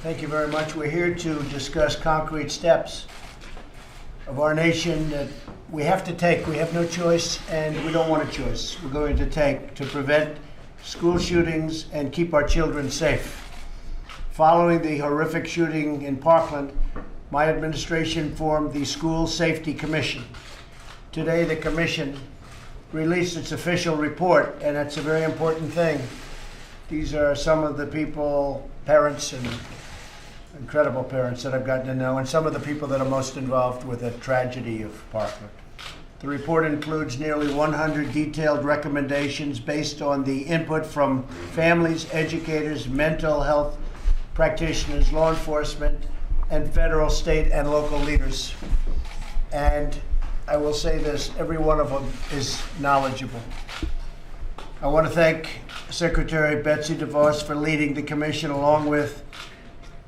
Thank you very much. We're here to discuss concrete steps of our nation that we have to take. We have no choice, and we don't want a choice. We're going to take to prevent school shootings and keep our children safe. Following the horrific shooting in Parkland, my administration formed the School Safety Commission. Today, the commission released its official report, and that's a very important thing. These are some of the people, parents and incredible parents that I've gotten to know, and some of the people that are most involved with the tragedy of Parkland. The report includes nearly 100 detailed recommendations based on the input from families, educators, mental health practitioners, law enforcement, and federal, state, and local leaders. And I will say this, every one of them is knowledgeable. I want to thank Secretary Betsy DeVos for leading the commission, along with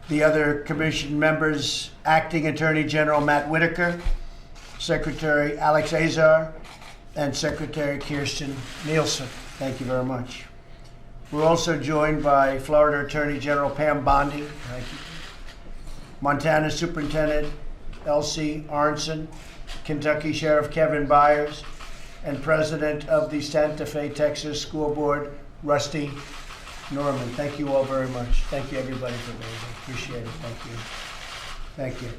the other commission members, Acting Attorney General Matt Whitaker, Secretary Alex Azar, and Secretary Kirsten Nielsen. Thank you very much. We're also joined by Florida Attorney General Pam Bondi, thank you, Montana Superintendent Elsie Arnson, Kentucky Sheriff Kevin Byers, and President of the Santa Fe, Texas School Board, Rusty Norman. Thank you all very much. Thank you, everybody, for being here. Appreciate it. Thank you. Thank you.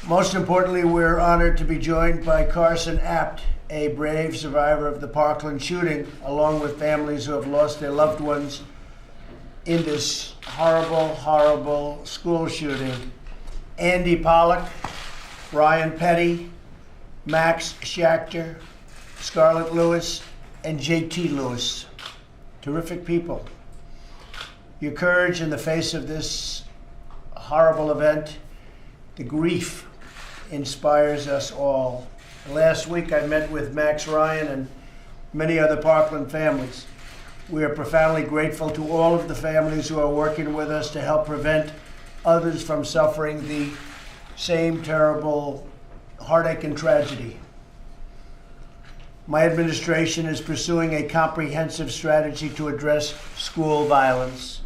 Most importantly, we're honored to be joined by Carson Apt, a brave survivor of the Parkland shooting, along with families who have lost their loved ones in this horrible, horrible school shooting. Andy Pollock, Ryan Petty, Max Schachter, Scarlett Lewis, and J.T. Lewis. Terrific people. Your courage in the face of this horrible event, the grief inspires us all. Last week I met with Max Ryan and many other Parkland families. We are profoundly grateful to all of the families who are working with us to help prevent others from suffering the same terrible heartache and tragedy. My administration is pursuing a comprehensive strategy to address school violence.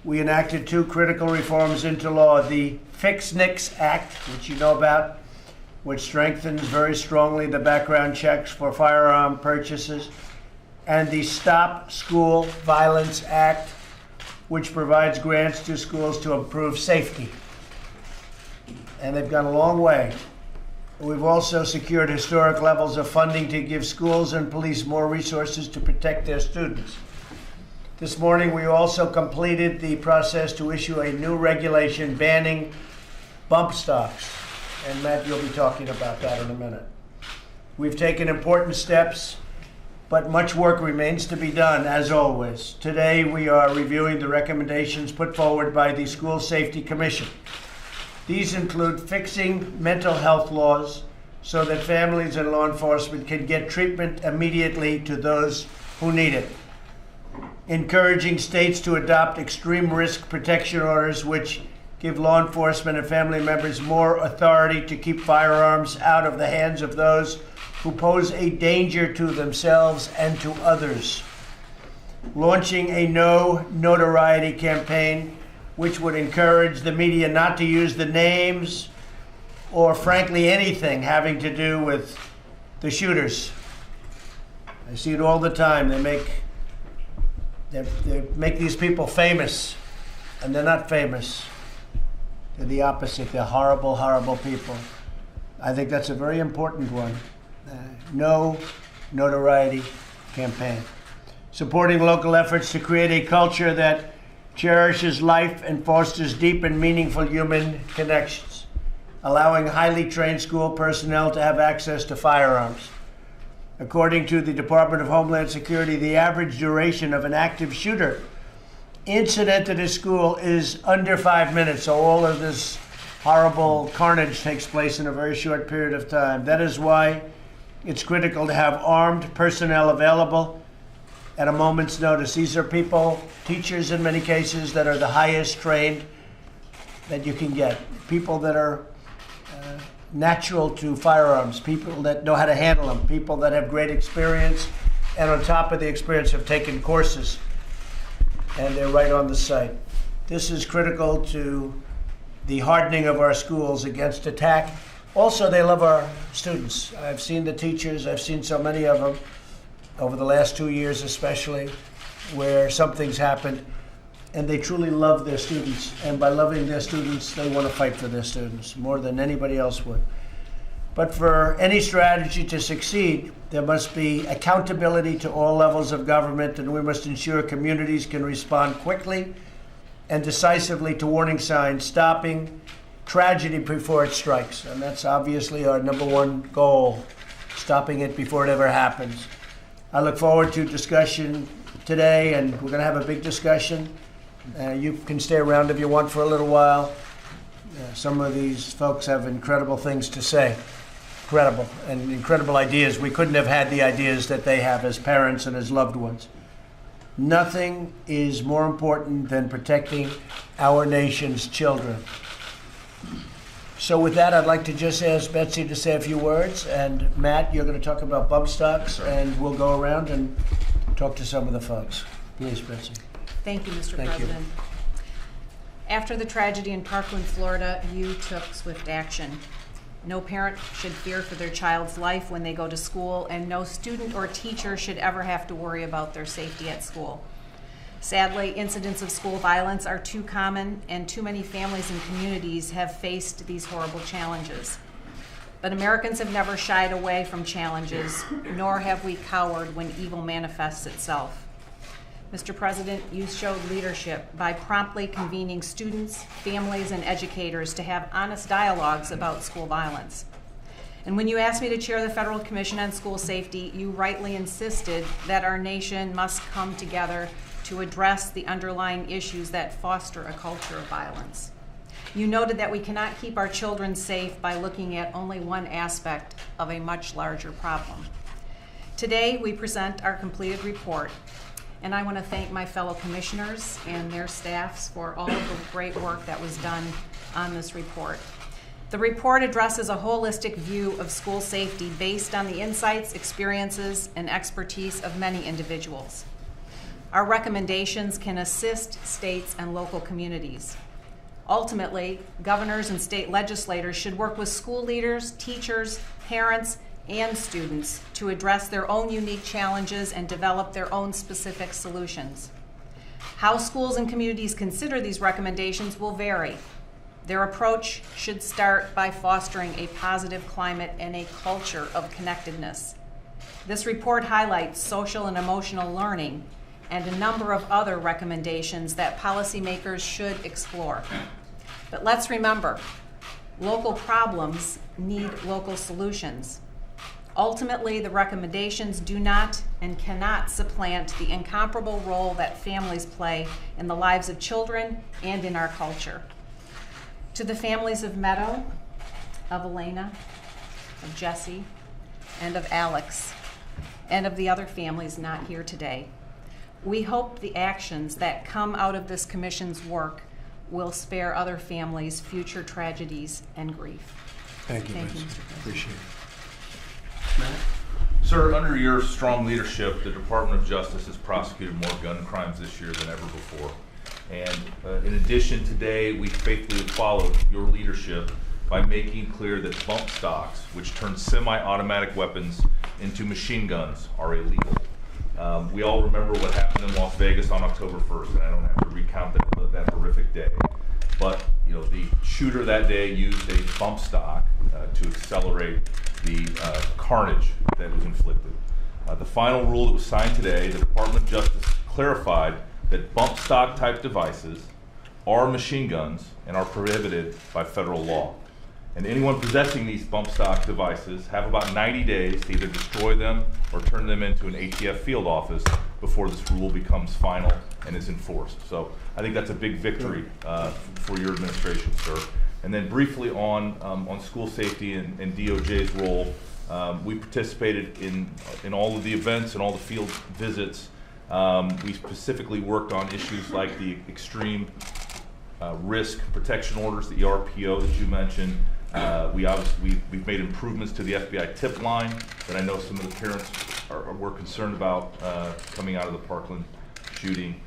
We enacted two critical reforms into law: the Fix NICS Act, which you know about, which strengthens very strongly the background checks for firearm purchases, and the Stop School Violence Act, which provides grants to schools to improve safety. And they've gone a long way. We've also secured historic levels of funding to give schools and police more resources to protect their students. This morning, we also completed the process to issue a new regulation banning bump stocks. And Matt, you'll be talking about that in a minute. We've taken important steps, but much work remains to be done, as always. Today, we are reviewing the recommendations put forward by the School Safety Commission. These include fixing mental health laws so that families and law enforcement can get treatment immediately to those who need it. Encouraging states to adopt extreme risk protection orders which give law enforcement and family members more authority to keep firearms out of the hands of those who pose a danger to themselves and to others. Launching a no notoriety campaign which would encourage the media not to use the names or, frankly, anything having to do with the shooters. I see it all the time. They make these people famous, and they're not famous. They're the opposite. They're horrible, horrible people. I think that's a very important one. No notoriety campaign. Supporting local efforts to create a culture that cherishes life and fosters deep and meaningful human connections, allowing highly trained school personnel to have access to firearms. According to the Department of Homeland Security, the average duration of an active shooter incident at a school is under 5 minutes, so all of this horrible carnage takes place in a very short period of time. That is why it's critical to have armed personnel available at a moment's notice. These are people, teachers in many cases, that are the highest trained that you can get. People that are natural to firearms, people that know how to handle them, people that have great experience, and on top of the experience have taken courses and they're right on the site. This is critical to the hardening of our schools against attack. Also, they love our students. I've seen the teachers, I've seen so many of them over the last 2 years especially, where something's happened, and they truly love their students. And by loving their students, they want to fight for their students more than anybody else would. But for any strategy to succeed, there must be accountability to all levels of government, and we must ensure communities can respond quickly and decisively to warning signs, stopping tragedy before it strikes. And that's obviously our number one goal, stopping it before it ever happens. I look forward to discussion today, and we're going to have a big discussion. You can stay around if you want for a little while. Some of these folks have incredible things to say. Incredible ideas. We couldn't have had the ideas that they have as parents and as loved ones. Nothing is more important than protecting our nation's children. So with that, I'd like to just ask Betsy to say a few words. And Matt, you're going to talk about bump stocks, and we'll go around and talk to some of the folks. Please, Betsy. Thank you, Mr. President. After the tragedy in Parkland, Florida, you took swift action. No parent should fear for their child's life when they go to school, and no student or teacher should ever have to worry about their safety at school. Sadly, incidents of school violence are too common, and too many families and communities have faced these horrible challenges. But Americans have never shied away from challenges, nor have we cowered when evil manifests itself. Mr. President, you showed leadership by promptly convening students, families, and educators to have honest dialogues about school violence. And when you asked me to chair the Federal Commission on School Safety, you rightly insisted that our nation must come together to address the underlying issues that foster a culture of violence. You noted that we cannot keep our children safe by looking at only one aspect of a much larger problem. Today, we present our completed report, and I want to thank my fellow commissioners and their staffs for all of the great work that was done on this report. The report addresses a holistic view of school safety based on the insights, experiences, and expertise of many individuals. Our recommendations can assist states and local communities. Ultimately, governors and state legislators should work with school leaders, teachers, parents, and students to address their own unique challenges and develop their own specific solutions. How schools and communities consider these recommendations will vary. Their approach should start by fostering a positive climate and a culture of connectedness. This report highlights social and emotional learning and a number of other recommendations that policymakers should explore. But let's remember, local problems need local solutions. Ultimately, the recommendations do not and cannot supplant the incomparable role that families play in the lives of children and in our culture. To the families of Meadow, of Elena, of Jesse, and of Alex, and of the other families not here today, we hope the actions that come out of this commission's work will spare other families future tragedies and grief. Thank you, Mr. President. Appreciate it. Sir, under your strong leadership, the Department of Justice has prosecuted more gun crimes this year than ever before. And in addition, today we faithfully followed your leadership by making clear that bump stocks, which turn semi-automatic weapons into machine guns, are illegal. We all remember what happened in Las Vegas on October 1st, and I don't have to recount that horrific day. But the shooter that day used a bump stock to accelerate the carnage that was inflicted. The final rule that was signed today, the Department of Justice clarified that bump stock type devices are machine guns and are prohibited by federal law. And anyone possessing these bump stock devices have about 90 days to either destroy them or turn them into an ATF field office before this rule becomes final and is enforced. So I think that's a big victory for your administration, sir. And then briefly on school safety and DOJ's role, we participated in all of the events and all the field visits. We specifically worked on issues like the extreme risk protection orders, the ERPO that you mentioned. We've made improvements to the FBI tip line that I know some of the parents were concerned about coming out of the Parkland shooting.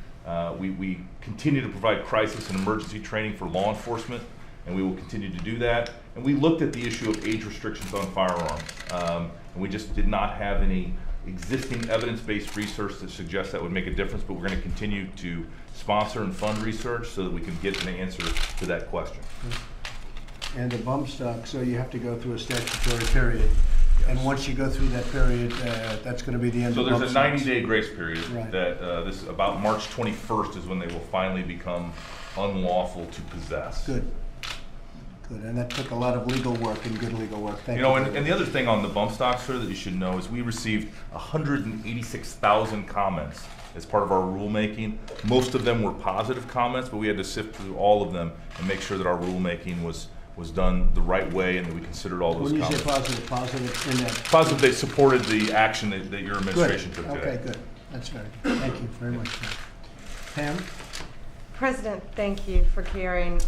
We continue to provide crisis and emergency training for law enforcement, and we will continue to do that. And we looked at the issue of age restrictions on firearms, and we just did not have any existing evidence-based research that suggests that would make a difference, but we're going to continue to sponsor and fund research so that we can get an answer to that question. And the bump stock, so you have to go through a statutory period. And once you go through that period, that's going to be the end So of bump there's a stocks. 90-day grace period Right. that this about March 21st is when they will finally become unlawful to possess. Good. Good. And that took a lot of legal work and good legal work. Thank You you. know, and the other thing on the bump stock, sir, that you should know is we received 186,000 comments as part of our rulemaking. Most of them were positive comments, but we had to sift through all of them and make sure that our rulemaking was done the right way and that we considered all those When you comments. say positive in that. Positive, they supported the action that your administration took today. Okay, good. That's very good. Thank you very much. Pam? President, thank you for caring.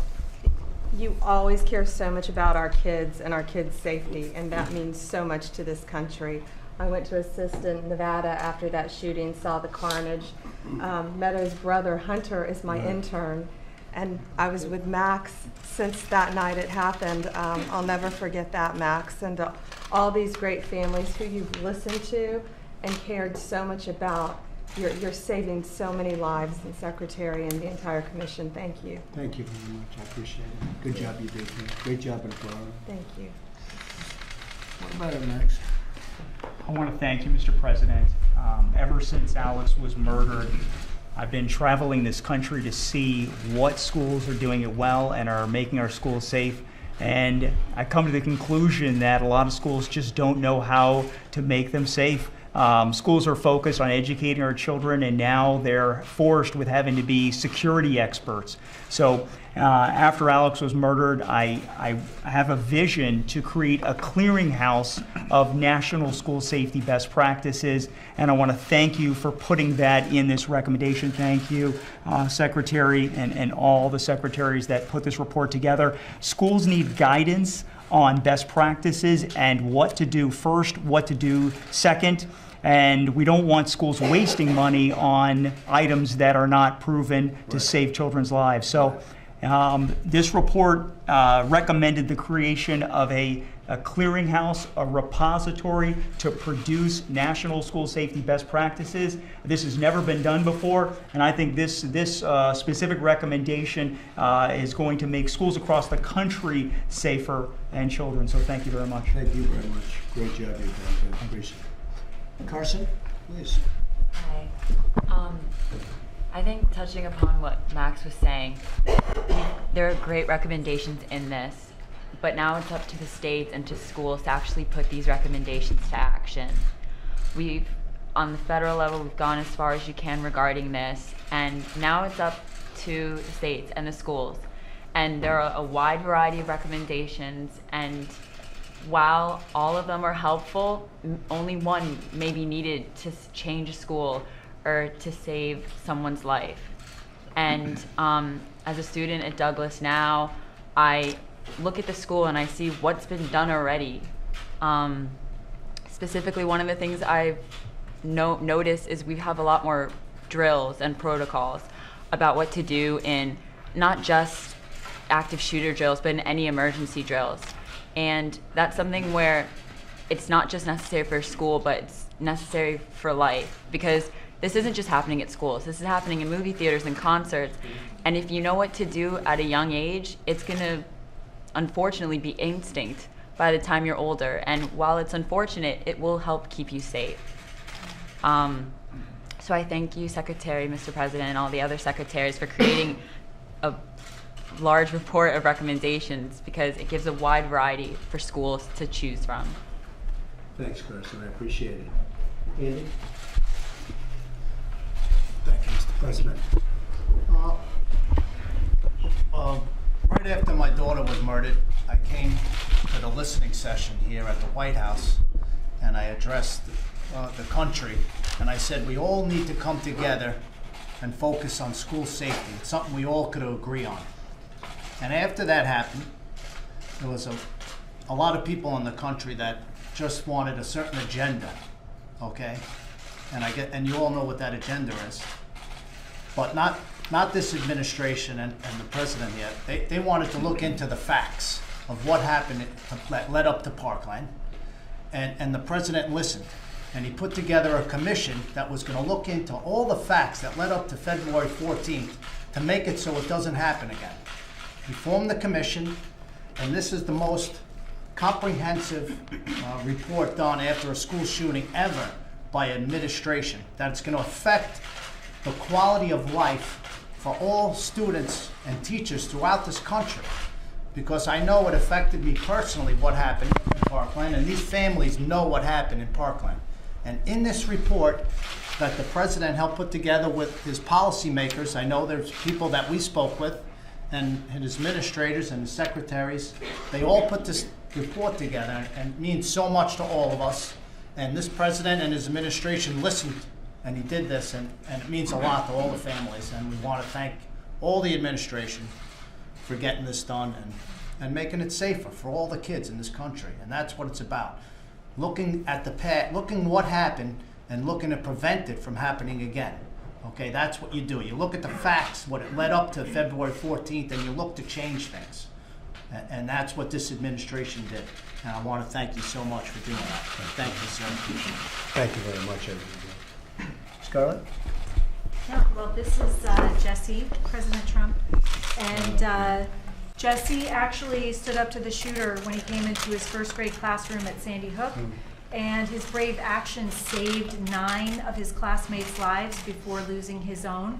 You always care so much about our kids and our kids' safety, and that means so much to this country. I went to assist in Nevada after that shooting, saw the carnage. Meadows' brother, Hunter, is my intern, and I was with Max since that night it happened. I'll never forget that, Max, and all these great families who you've listened to and cared so much about. You're saving so many lives, and Secretary and the entire commission. Thank you. Thank you very much. I appreciate it. Good job you did. Great job in Florida. Thank you. What about it, Max? I want to thank you, Mr. President. Ever since Alex was murdered, I've been traveling this country to see what schools are doing it well and are making our schools safe. And I come to the conclusion that a lot of schools just don't know how to make them safe. Schools are focused on educating our children, and now they're forced with having to be security experts. So after Alex was murdered, I have a vision to create a clearinghouse of national school safety best practices, and I want to thank you for putting that in this recommendation. Thank you, Secretary, and all the secretaries that put this report together. Schools need guidance on best practices and what to do first, what to do second. And we don't want schools wasting money on items that are not proven to save children's lives. So this report recommended the creation of a clearinghouse, a repository to produce national school safety best practices. This has never been done before, and I think this specific recommendation is going to make schools across the country safer and children. So thank you very much. Thank you very much. Great job you've done. I appreciate it. Carson, please. Hi. I think touching upon what Max was saying, there are great recommendations in this, but now it's up to the states and to schools to actually put these recommendations to action. On the federal level, we've gone as far as you can regarding this, and now it's up to the states and the schools. And there are a wide variety of recommendations, and while all of them are helpful, only one may be needed to change a school or to save someone's life. And as a student at Douglas now, I look at the school and I see what's been done already. Specifically, one of the things I've noticed is we have a lot more drills and protocols about what to do in not just active shooter drills, but in any emergency drills. And that's something where it's not just necessary for school, but it's necessary for life, because this isn't just happening at schools. This is happening in movie theaters and concerts. And if you know what to do at a young age, it's going to unfortunately be instinct by the time you're older. And while it's unfortunate, it will help keep you safe. So I thank you, Secretary, Mr. President, and all the other secretaries for creating a large report of recommendations, because it gives a wide variety for schools to choose from. Thanks, Carson. I appreciate it. Andy? Thank you, Mr. President. Right after my daughter was murdered, I came to the listening session here at the White House, and I addressed the country, and I said we all need to come together and focus on school safety. It's something we all could agree on. And after that happened, there was a lot of people in the country that just wanted a certain agenda, okay? And you all know what that agenda is. but not this administration and the president yet. They wanted to look into the facts of what happened that led up to Parkland, and the president listened, and he put together a commission that was going to look into all the facts that led up to February 14th to make it so it doesn't happen again. He formed the commission, and this is the most comprehensive report done after a school shooting ever by administration, that's going to affect the quality of life for all students and teachers throughout this country. Because I know it affected me personally what happened in Parkland, and these families know what happened in Parkland. And in this report that the president helped put together with his policymakers, I know there's people that we spoke with, and his administrators and his secretaries, they all put this report together, and it means so much to all of us. And this president and his administration listened, and he did this, and it means a lot to all the families. And we want to thank all the administration for getting this done and making it safer for all the kids in this country. And that's what it's about. Looking at the past, looking what happened, and looking to prevent it from happening again. Okay, that's what you do. You look at the facts, what it led up to February 14th, and you look to change things. And that's what this administration did. And I want to thank you so much for doing that. Thank you, sir. Thank you very much, everybody. Scarlett? Yeah, well, this is Jesse, President Trump. And Jesse actually stood up to the shooter when he came into his first grade classroom at Sandy Hook. And his brave actions saved 9 of his classmates' lives before losing his own.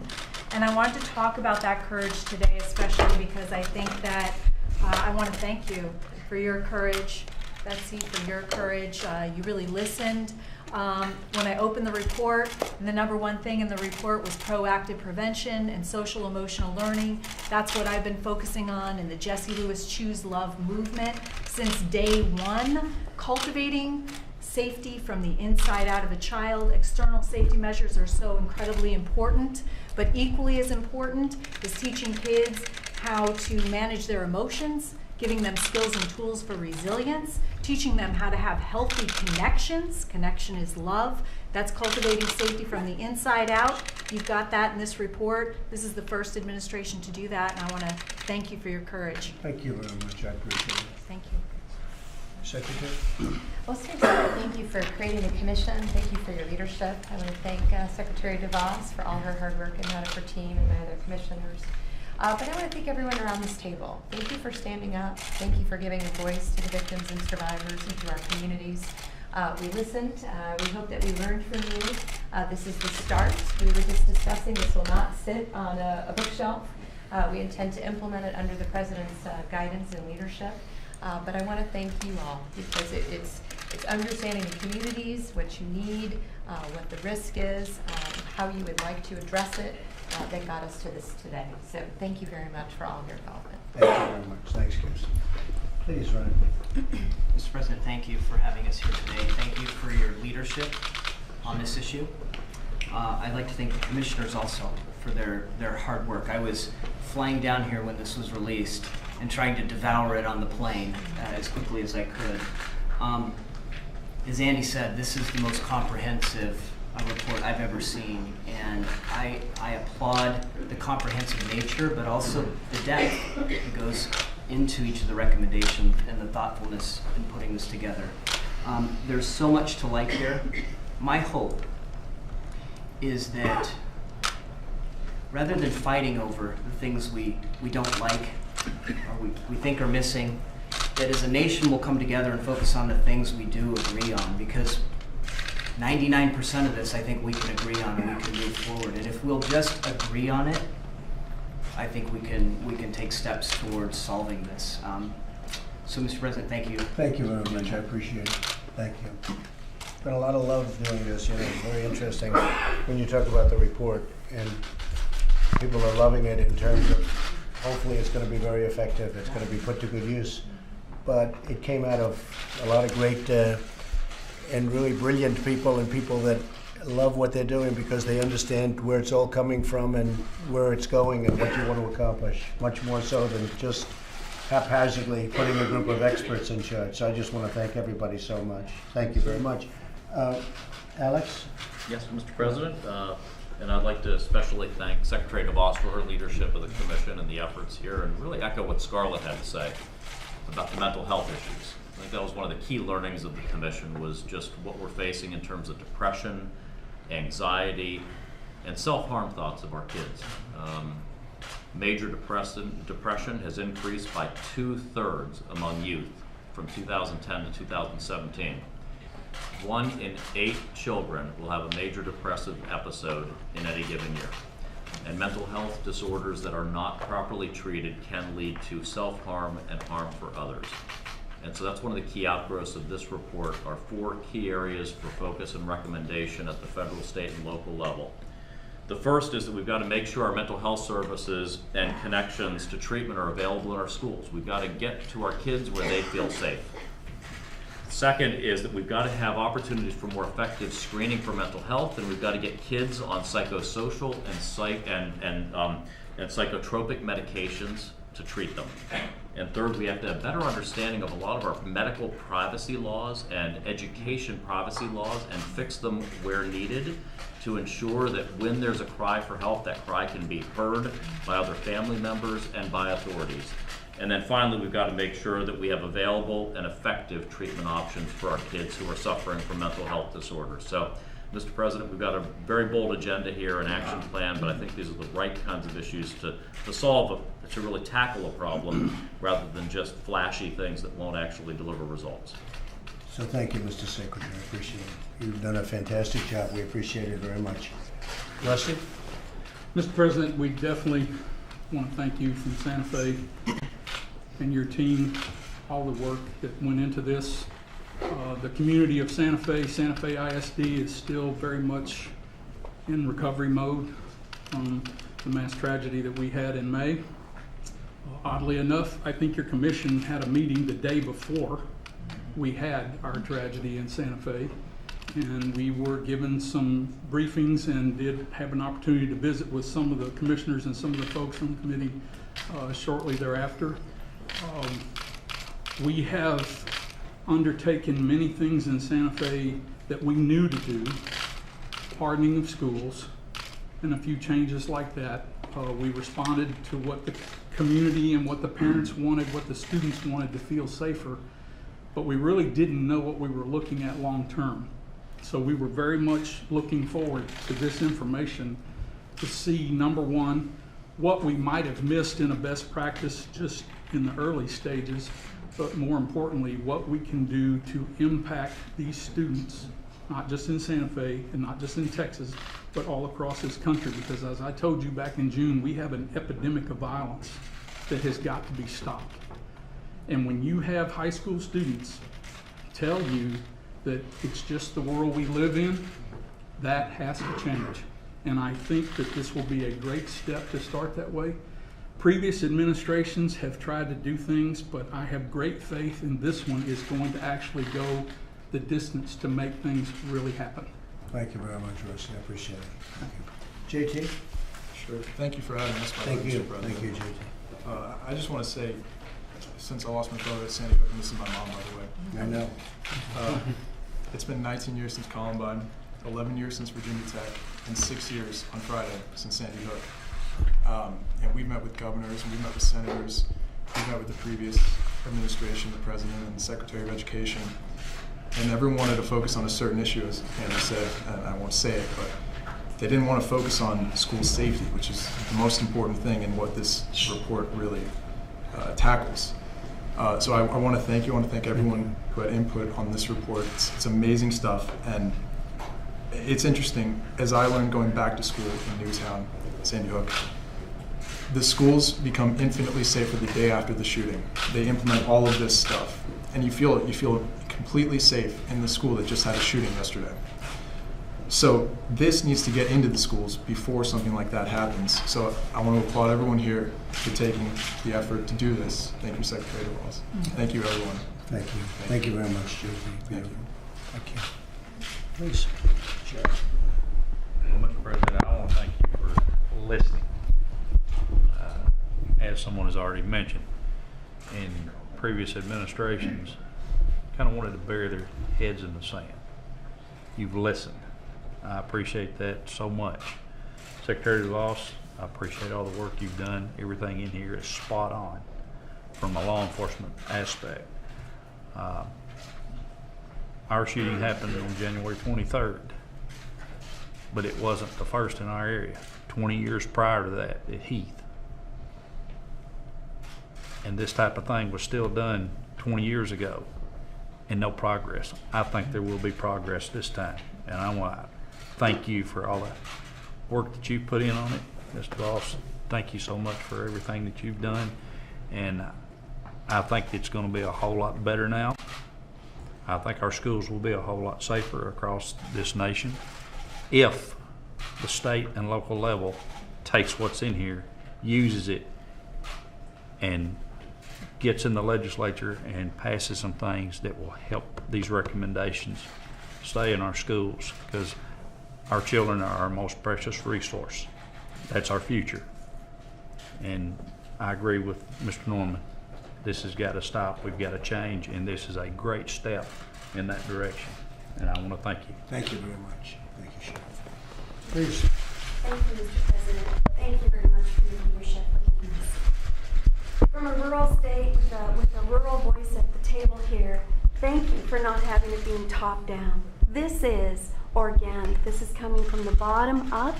And I wanted to talk about that courage today, especially because I think that I want to thank you for your courage, Betsy, for your courage. You really listened. When I opened the report, the number one thing in the report was proactive prevention and social emotional learning. That's what I've been focusing on in the Jesse Lewis Choose Love movement since day one, cultivating safety from the inside out of a child. External safety measures are so incredibly important, but equally as important is teaching kids how to manage their emotions, giving them skills and tools for resilience, teaching them how to have healthy connections. Connection is love. That's cultivating safety from the inside out. You've got that in this report. This is the first administration to do that, and I want to thank you for your courage. Thank you very much. I appreciate it. Thank you. Secretary? Well, Secretary, thank you for creating the commission. Thank you for your leadership. I want to thank Secretary DeVos for all her hard work and that of her team and my other commissioners. But I want to thank everyone around this table. Thank you for standing up. Thank you for giving a voice to the victims and survivors and to our communities. We listened. We hope that we learned from you. This is the start. We were just discussing this will not sit on a bookshelf. We intend to implement it under the President's guidance and leadership. But I want to thank you all because it's understanding the communities, what you need, what the risk is, how you would like to address it that got us to this today. So thank you very much for all of your involvement. Thank you very much. Thanks, Chris. Please, Ryan. Mr. President, thank you for having us here today. Thank you for your leadership on this issue. I'd like to thank the commissioners also for their hard work. I was flying down here when this was released and trying to devour it on the plane as quickly as I could. As Andy said, this is the most comprehensive report I've ever seen, and I applaud the comprehensive nature, but also the depth that goes into each of the recommendations and the thoughtfulness in putting this together. There's so much to like here. My hope is that rather than fighting over the things we don't like or we think are missing, that as a nation we'll come together and focus on the things we do agree on, because 99% of this I think we can agree on and we can move forward. And if we'll just agree on it, I think we can take steps towards solving this. So, Mr. President, thank you. Thank you very much. I appreciate it. Thank you. Been a lot of love doing this. You know, it's very interesting when you talk about the report, and people are loving it in terms of hopefully it's going to be very effective. It's going to be put to good use. But it came out of a lot of great and really brilliant people and people that love what they're doing because they understand where it's all coming from and where it's going and what you want to accomplish, much more so than just haphazardly putting a group of experts in charge. So I just want to thank everybody so much. Thank you very much. Alex? Yes, Mr. President. And I'd like to especially thank Secretary DeVos for her leadership of the commission and the efforts here, and really echo what Scarlett had to say about the mental health issues. I think that was one of the key learnings of the commission, was just what we're facing in terms of depression, anxiety, and self-harm thoughts of our kids. Major depression has increased by 2/3 among youth from 2010 to 2017. 1 in 8 children will have a major depressive episode in any given year. And mental health disorders that are not properly treated can lead to self-harm and harm for others. And so that's one of the key outgrowths of this report, are 4 key areas for focus and recommendation at the federal, state, and local level. The first is that we've got to make sure our mental health services and connections to treatment are available in our schools. We've got to get to our kids where they feel safe. Second is that we've got to have opportunities for more effective screening for mental health, and we've got to get kids on psychosocial and psychotropic medications to treat them. And third, we have to have better understanding of a lot of our medical privacy laws and education privacy laws and fix them where needed to ensure that when there's a cry for help, that cry can be heard by other family members and by authorities. And then finally, we've got to make sure that we have available and effective treatment options for our kids who are suffering from mental health disorders. So, Mr. President, we've got a very bold agenda here, an action plan, but I think these are the right kinds of issues to really tackle a problem rather than just flashy things that won't actually deliver results. So thank you, Mr. Secretary. I appreciate it. You've done a fantastic job. We appreciate it very much. Rusty? Mr. President, we definitely want to thank you from Santa Fe and your team, all the work that went into this. The community of Santa Fe ISD is still very much in recovery mode from the mass tragedy that we had in May. Oddly enough, I think your commission had a meeting the day before we had our tragedy in Santa Fe, and we were given some briefings and did have an opportunity to visit with some of the commissioners and some of the folks from the committee shortly thereafter. We have undertaken many things in Santa Fe that we knew to do, hardening of schools and a few changes like that. We responded to what the community and what the parents wanted, what the students wanted to feel safer, but we really didn't know what we were looking at long term. So we were very much looking forward to this information to see, number one, what we might have missed in a best practice just in the early stages, but more importantly, what we can do to impact these students, not just in Santa Fe and not just in Texas, but all across this country. Because as I told you back in June, we have an epidemic of violence that has got to be stopped. And when you have high school students tell you that it's just the world we live in, that has to change. And I think that this will be a great step to start that way. Previous administrations have tried to do things, but I have great faith in this one is going to actually go the distance to make things really happen. Thank you very much, Rusty. I appreciate it. JT? Sure. Thank you for having us. Thank you. Thank you, JT. I just want to say, since I lost my brother at Sandy Hook, and this is my mom, by the way. I know. It's been 19 years since Columbine, 11 years since Virginia Tech, and 6 years on Friday since Sandy Hook. And we've met with governors, and we've met with senators, we've met with the previous administration, the president, and the Secretary of Education, and everyone wanted to focus on a certain issue, as Andy said, and I won't say it, but they didn't want to focus on school safety, which is the most important thing in what this report really tackles. So I want to thank you. I want to thank everyone who had input on this report. It's amazing stuff, and it's interesting. As I learned going back to school in Newtown, Sandy Hook, the schools become infinitely safer the day after the shooting. They implement all of this stuff, and you feel completely safe in the school that just had a shooting yesterday. So this needs to get into the schools before something like that happens. So I want to applaud everyone here for taking the effort to do this. Thank you, Secretary DeVos. Thank you, everyone. Thank you. Thank you very much, JT. Thank you. Thank you. Please. Sure. Well, Mr. President, I want to thank you for listening. As someone has already mentioned, in previous administrations, kind of wanted to bury their heads in the sand. You've listened. I appreciate that so much. Secretary DeVos, I appreciate all the work you've done. Everything in here is spot on from a law enforcement aspect. Our shooting happened on January 23rd, but it wasn't the first in our area. 20 years prior to that at Heath. And this type of thing was still done 20 years ago and no progress. I think there will be progress this time. And I want to thank you for all the work that you've put in on it. Mr. Voss, thank you so much for everything that you've done. And I think it's going to be a whole lot better now. I think our schools will be a whole lot safer across this nation if the state and local level takes what's in here, uses it, and gets in the legislature and passes some things that will help these recommendations stay in our schools, because our children are our most precious resource. That's our future. And I agree with Mr. Norman. This has got to stop. We've got to change, and this is a great step in that direction. And I want to thank you. Thank you very much. Thank you, Sheriff. Please. Thank you, Mr. President. Thank you very much for your leadership with this. From a rural state with a rural voice at the table here, thank you for not having it being top down. This is organic. This is coming from the bottom up,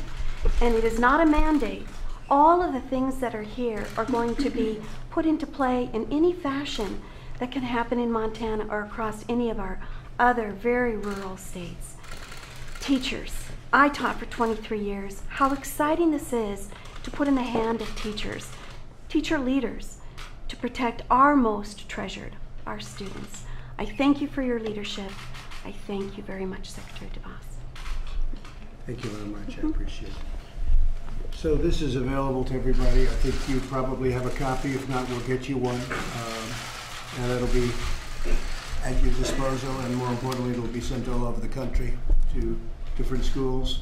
and it is not a mandate. All of the things that are here are going to be put into play in any fashion that can happen in Montana or across any of our other very rural states. Teachers. I taught for 23 years. How exciting this is to put in the hand of teachers, teacher leaders, to protect our most treasured, our students. I thank you for your leadership. I thank you very much, Secretary DeVos. Thank you very much. I appreciate it. So this is available to everybody. I think you probably have a copy. If not, we'll get you one. And it'll be at your disposal, and more importantly, it'll be sent all over the country to different schools.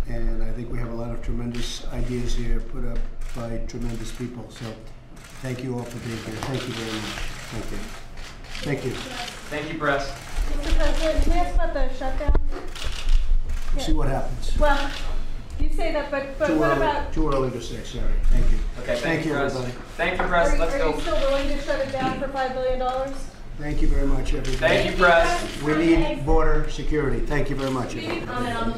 And I think we have a lot of tremendous ideas here put up by tremendous people. So thank you all for being here. Thank you very much. Thank you. Thank you. Thank you, Press. Mr. President, can we ask about the shutdown? We'll see what happens. Well, you say that, but what about... Too early to say, sorry. Thank you. Okay, thank you, Press. everybody. Thank you, Press. Let's go. Are you still willing to shut it down for $5 billion? Thank you very much, everybody. Thank you, Press. We need border security. Thank you very much, everybody.